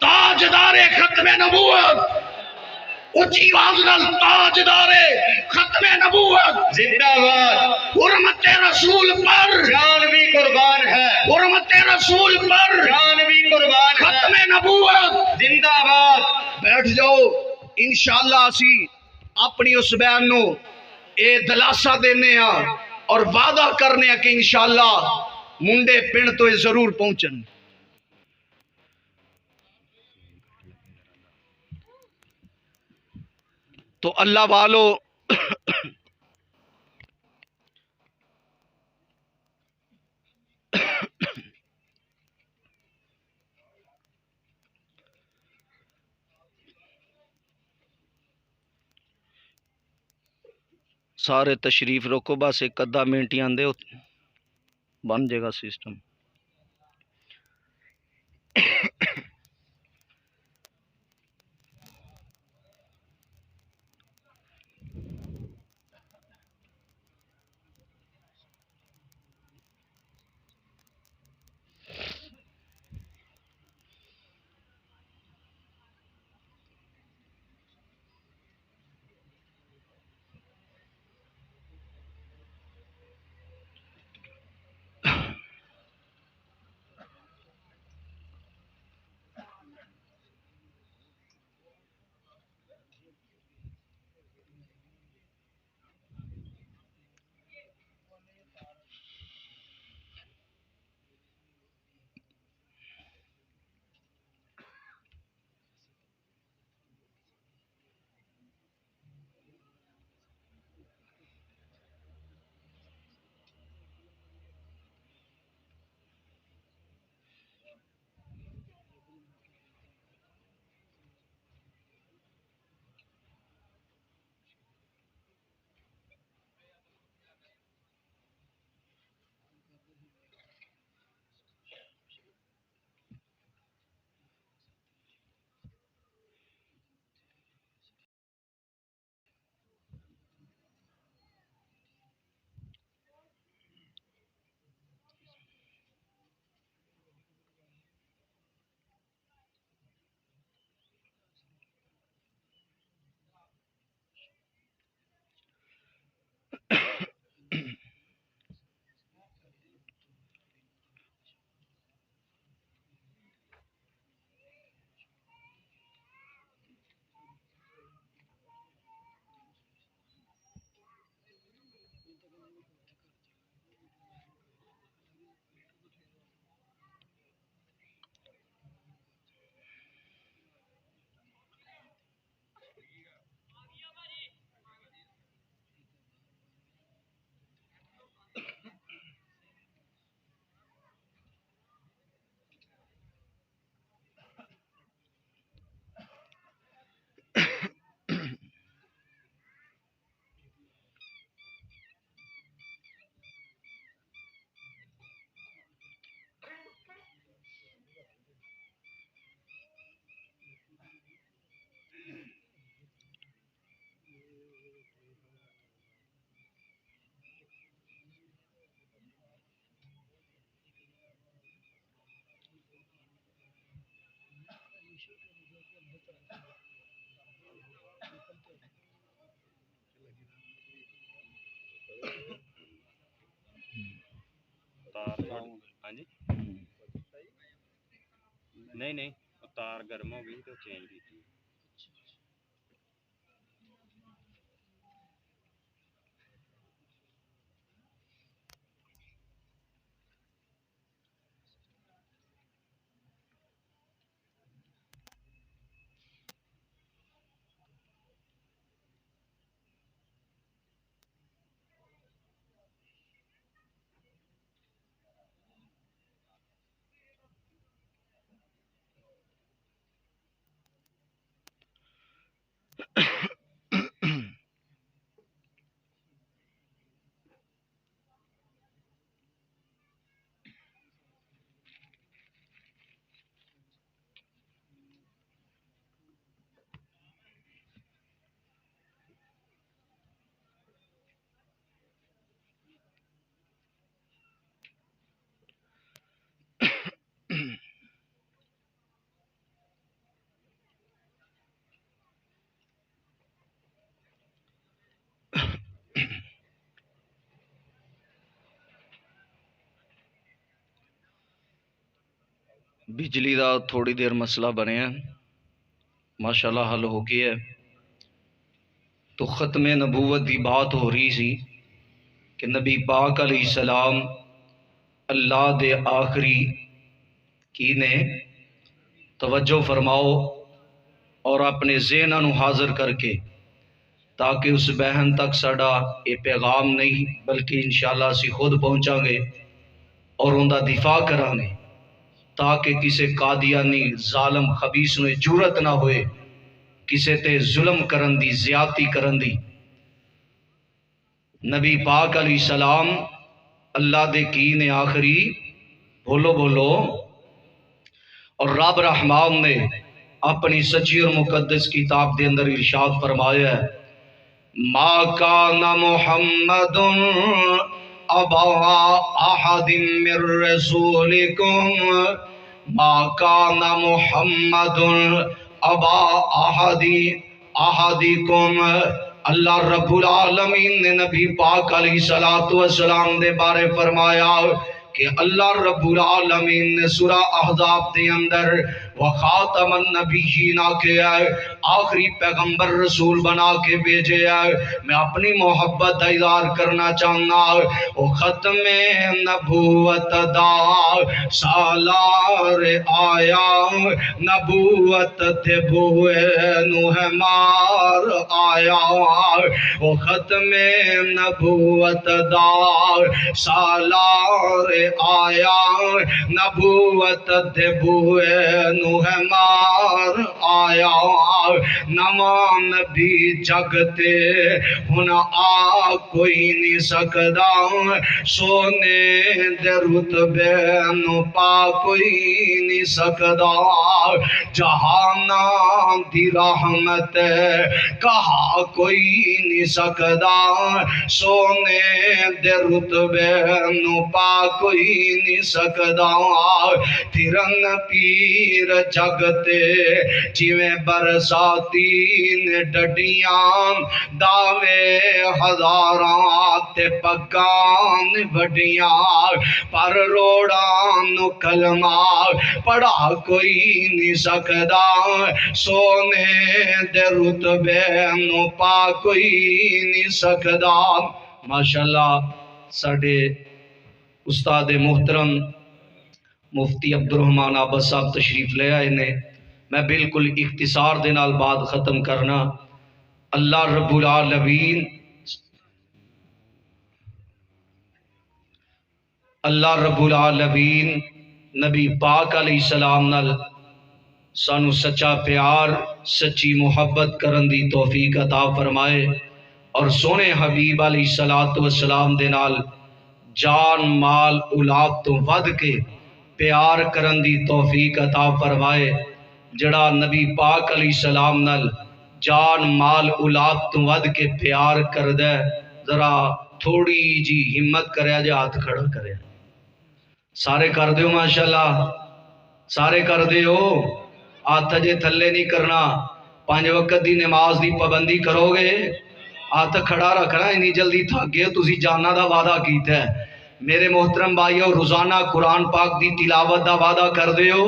تاجدار ختم نبوت اچھی آواز نال تاجدار ختم نبوت زندہ باد، حرمت رسول پر جان بھی قربان ہے، حرمت رسول پر جان بھی قربان ہے، ختم نبوت زندہ باد۔ بیٹھ جاؤ، انشاءاللہ اسی اپنی اس بیان نو اے دلاسا دینے ہاں اور وعدہ کرنے ہاں کہ انشاءاللہ منڈے پنڈ تو ضرور پہنچن۔ تو اللہ والو سارے تشریف رکھو، بس ایک ادھا منٹ ہی آندے بن جائے گا سسٹم۔ تار ہاں جی نہیں نہیں تار گرم ہو گئی تو چینج کی تھی. بجلی دا تھوڑی دیر مسئلہ بنیا ماشاءاللہ حل ہو گیا ہے. تو ختم نبوت دی بات ہو رہی سی کہ نبی پاک علیہ السلام اللہ دے آخری کی نے توجہ فرماؤ اور اپنے ذہناں نو حاضر کر کے تاکہ اس بہن تک ساڈا یہ پیغام نہیں بلکہ انشاءاللہ اسی خود پہنچا گے اور ان دا دفاع کران گے تاکہ کسے قادیانی ظالم خبیث نو جرت نہ ہوئے کسے تے ظلم کرن دی زیادتی کرن دی. نبی پاک علیہ السلام اللہ دے کی نے آخری بولو بولو اور رب رحمان نے اپنی سچی اور مقدس کتاب دے اندر ارشاد فرمایا ہے ما کان محمد ابا احد من رسولکم ما کان محمد ابا احدکم. اللہ رب العالمین نے نبی پاک علیہ السلام دے بارے فرمایا کہ اللہ رب العالمین نے سورہ احزاب دے اندر وخاتم النبیین کے آخری پیغمبر رسول بنا کے بھیجے ہے. میں اپنی محبت دا اظہار کرنا چاہنا وہ ختم نبوت دا سالار آیا نبوت تے بوئے نوح مار آیا وہ ختم نبوت دا سالار آیا نبوت تے بوئے نوح مار آیا نواں نبی جگتے ہن آ کوئی نہیں سکدا سونے دے رتبے نو پا کوئی نہیں سکدا جہاناں دی رحمت کہا کوئی نہیں سکدا سونے دے رتبے نو پا کوئی نہیں سکدا پھرن پیر جگتے جویں برساتی نے ڈڈیاں دعوے ہزاراں تے پگان وڈیاں پر روڑاں کلمہ پڑھا کوئی نہیں سکدا سونے دے رتبے نو پا کوئی نہیں سکدا. ماشاءاللہ ساڈے استاد محترم مفتی عبد الرحمان عابد صاحب تشریف لے آئے نے. میں بالکل اختصار دے نال بات ختم کرنا. اللہ رب العالمین نبی پاک علیہ السلام نال سانو سچا پیار سچی محبت کرن دی توفیق عطا فرمائے اور سونے حبیب علیہ السلام دے نال جان مال اولاد تو ود کے پیار کرن دی توفیق عطا فرمائے. جڑا نبی پاک علیہ السلام نال جان مال اولاد تو ود کے پیار کر دے ذرا تھوڑی جی ہمت کرے جا ہاتھ کھڑا کرے. سارے کر دیو ماشاءاللہ سارے کر دیو ہاتھ اجے تھلے نہیں کرنا، 5 وقت دی نماز دی پابندی کرو گے، ہاتھ کھڑا رکھنا، اتنی جلدی تھک گئے تسی جاننا دا وعدہ کیتا ہے۔ میرے محترم بھائیو، روزانہ قرآن پاک دی تلاوت دا وعدہ کر دیو،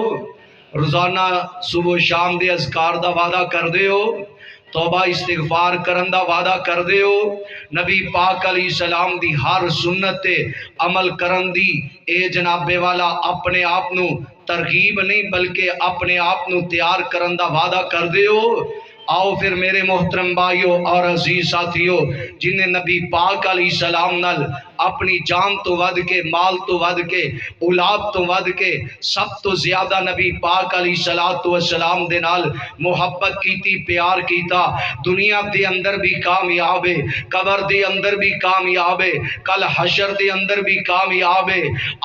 روزانہ صبح و شام دے اذکار دا وعدہ کر دیو، توبہ استغفار کرن دا وعدہ کر دیو، نبی پاک علیہ السلام دی ہر سنت تے عمل کرن دی اے جناب والا اپنے آپ نو ترغیب نہیں بلکہ اپنے آپ نو تیار کرن دا وعدہ کر دیو۔ آؤ پھر میرے محترم بھائیو اور عزیز ساتھیو، جنہیں نبی پاک علیہ السلام نال اپنی جان تو ود کے، مال تو ود کے، اولاد تو ود کے، سب تو زیادہ نبی پاک علیہ السلام دے نال محبت کیتی، پیار کیتا، دنیا دے اندر بھی کامیاب ہے، قبر دے اندر بھی کامیاب ہے، کل حشر دے اندر بھی کامیاب ہے۔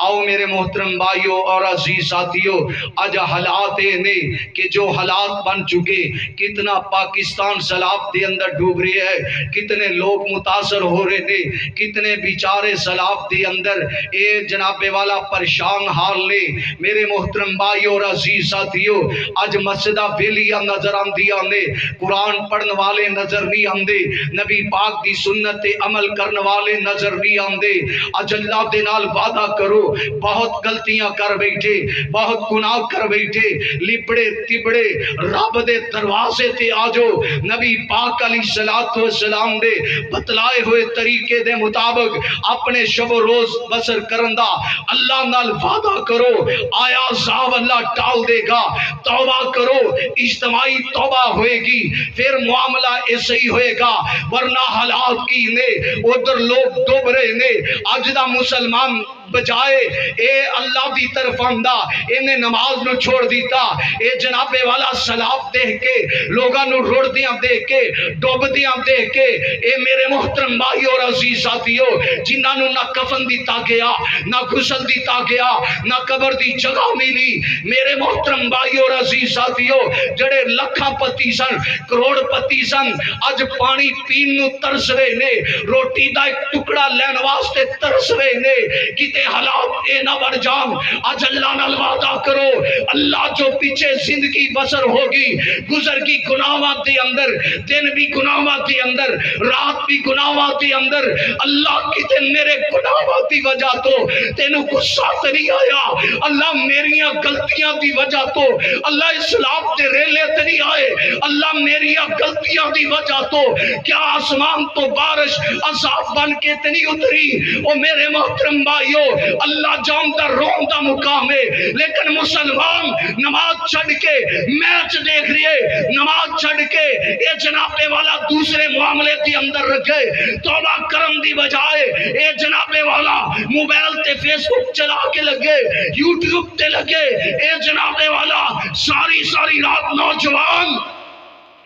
آؤ میرے محترم بھائیو اور عزیز ساتھیو، آج حالات نے کہ جو حالات بن چکے، کتنا پاکستان سیلاب دے اندر ڈوب رہے ہے، کتنے لوگ متاثر ہو رہے تھے، کتنے بیچارے سیلاب دے اندر اے جناب والا پریشان حال لے۔ میرے محترم بھائیو اور عزیز ساتھیو، آج مسجدہ ویلیاں نظر آندیاں نے، قرآن پڑھن والے نظر نہیں آندے، نبی پاک دی سنت عمل کرن والے نظر نہیں آندے۔ آج اللہ دے نال وعدہ کرو، بہت غلطیاں کر بیٹھے، بہت گناہ کر بیٹھے، لپڑے تبڑے رب دے دروازے تے آجو، نبی پاک علیہ السلام دے بتلائے ہوئے طریقے دے مطابق اپنے شب و روز بسر کرندہ اللہ نال وعدہ کرو، آیا عذاب اللہ ٹال دے گا، توبہ کرو، اجتماعی توبہ ہوئے گی، پھر معاملہ ایسے ہی ہوئے گا، ورنہ حالات کی نے ادھر لوگ ڈوب رہے نے۔ اج دا مسلمان بجائے اے اللہ دی طرف آندہ، انہیں نماز نو چھوڑ دیتا، اے جناب والا سیلاب دیکھ کے، لوگاں نو روڑ دیاں دیکھ کے، ڈوب دیاں دیکھ کے، اے میرے محترم بھائی اور عزیز ساتھیو، جنہاں نو نہ کفن دیتا گیا، نہ غسل دیتا گیا، نہ قبر دی جگہ ملی، میرے محترم بھائی اور عزیز ساتھیو، جڑے لکھاں پتی سن، کروڑ پتی سن، اج پانی پین نو ترس رہے نے، روٹی دا ایک ٹکڑا لین واسطے ترس رہے نے، کتے حالات اے نہ بڑھ جان۔ آج اللہ نال وعدہ کرو، اللہ جو پیچھے زندگی بسر ہوگی، گزر کی گناہات دے اندر، دن بھی گناہات دے اندر، رات بھی گناہات دے اندر، اللہ کتے میرے گناہات دی وجہ تو تینوں غصہ نہیں آیا، اللہ میریاں غلطیاں دی وجہ تو اللہ اسلام دے ریلے تے نہیں آئے، اللہ میریاں غلطیاں دی وجہ تو کیا آسمان تو بارش عذاب بن کے تے نہیں اتری۔ او میرے محترم بھائیو، اللہ جانتا رون دا مقام ہے، لیکن مسلمان نماز چھڑ کے میچ دیکھ رہے، نماز چھڑ کے اے جناب والا دوسرے معاملے دی اندر رکھے، توبہ کرم دی بجائے اے جناب والا موبائل تے فیس بک چلا کے لگے، یوٹیوب تے لگے، اے جناب والا ساری رات نوجوان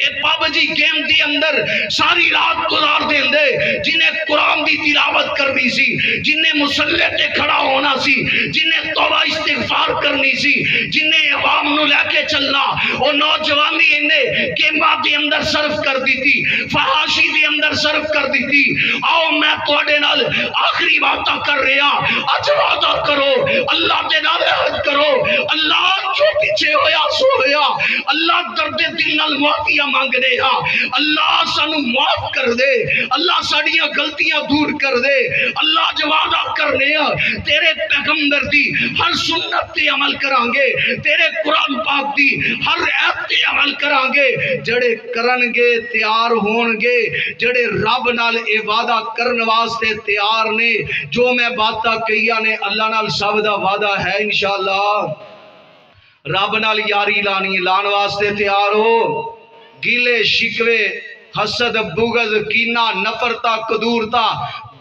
اے پاب جی گیم دی اندر ساری رات گزار دیں دے، جنہیں قرآن دی تلاوت کرنی سی، جنہیں مسلح تے کھڑا ہونا سی، جنہیں توبہ استغفار کرنی سی، جنہیں عوام نو لے کے چلنا، اور نوجوانی انہیں گیمہ دی اندر صرف کر دی تھی، فحاشی دی اندر صرف کر دی تھی۔ آؤ میں توڑے نال آخری باتہ کر رہا، اج وعدہ کرو، اللہ دے نال عہد کرو، اللہ جو پیچھے ہویا سو ہویا، اللہ درد دل نال معافیہ مانگنے ہاں، اللہ سانو معاف کر دے، اللہ ساڑیاں غلطیاں دور کر دے، اللہ جو وعدہ کرنے ہاں تیرے پیغمبر دی ہر سنت تے عمل کرانگے، تیرے قرآن پاک دی ہر ایت تے عمل کرانگے، جڑے کرنگے تیار ہونگے، جڑے رب نال اے وعدہ کرن واسطے تیار نے، جو میں باتاں کہیا نے اللہ نال سب دا وعدہ ہے انشاءاللہ۔ رب نال یاری لانی، لان واسطے تیار ہو، گیلے شکوے حسد بغض کینہ نفرتا قدورتا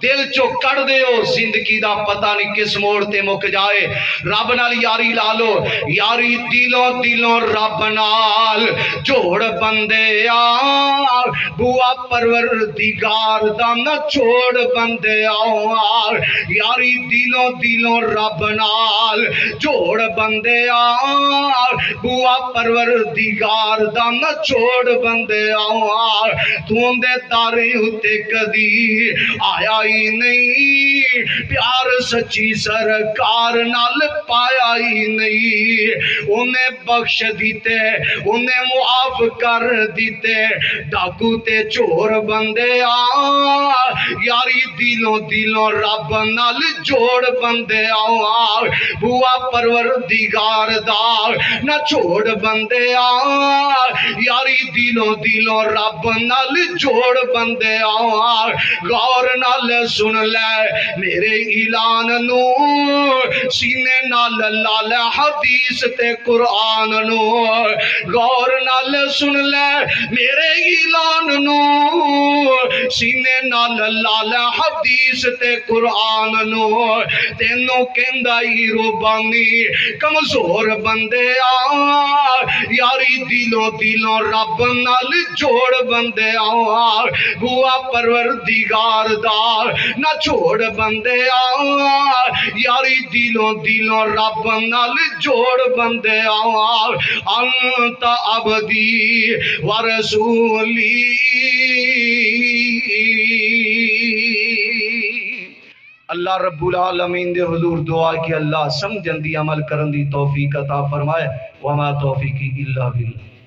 دل چو کڑ دے ہو، زندگی دا پتہ نہیں کس موڑ تے مک جائے، رب نال یاری لالو، یاری دلوں رب نال جوڑ بندے آر، بوا پروردگار دا نہ چھوڑ بندے آر، یاری دلوں رب نال جوڑ بندے آر، بوا پروردگار دا نہ چھوڑ بندے آر، تو دے تارے ہوتے کدی آیا ہی نہیں، پیار سچی سرکار نال پایا ہی نہیں۔ انہیں بخش دیتے، انہیں معاف کر دیتے، ڈاکو تے چور بندے یاری دلوں رب نال جوڑ بندے بوا پروردگار دا نہ چھوڑ بندے یاری دلوں رب نال جوڑ بندے غور نال سن لے میرے اعلان نو، سینے نال لال حدیث تے قرآن نو، غور نال سن لے میرے اعلان نو، سینے نال لال حدیث تے قرآن نو، تینوں کہندا ہی روبانی کمزور بندے یاری دلوں رب نال جوڑ بندے بوا پروردگار دا نہ چھوڑ بندے یاری دلوں رب نال جوڑ بندے انت عبدی ورسولی۔ اللہ رب العالمین دے حضور دعا کہ اللہ سمجھن دی عمل کرن دی توفیق عطا فرمائے۔ وما توفیقی الا باللہ۔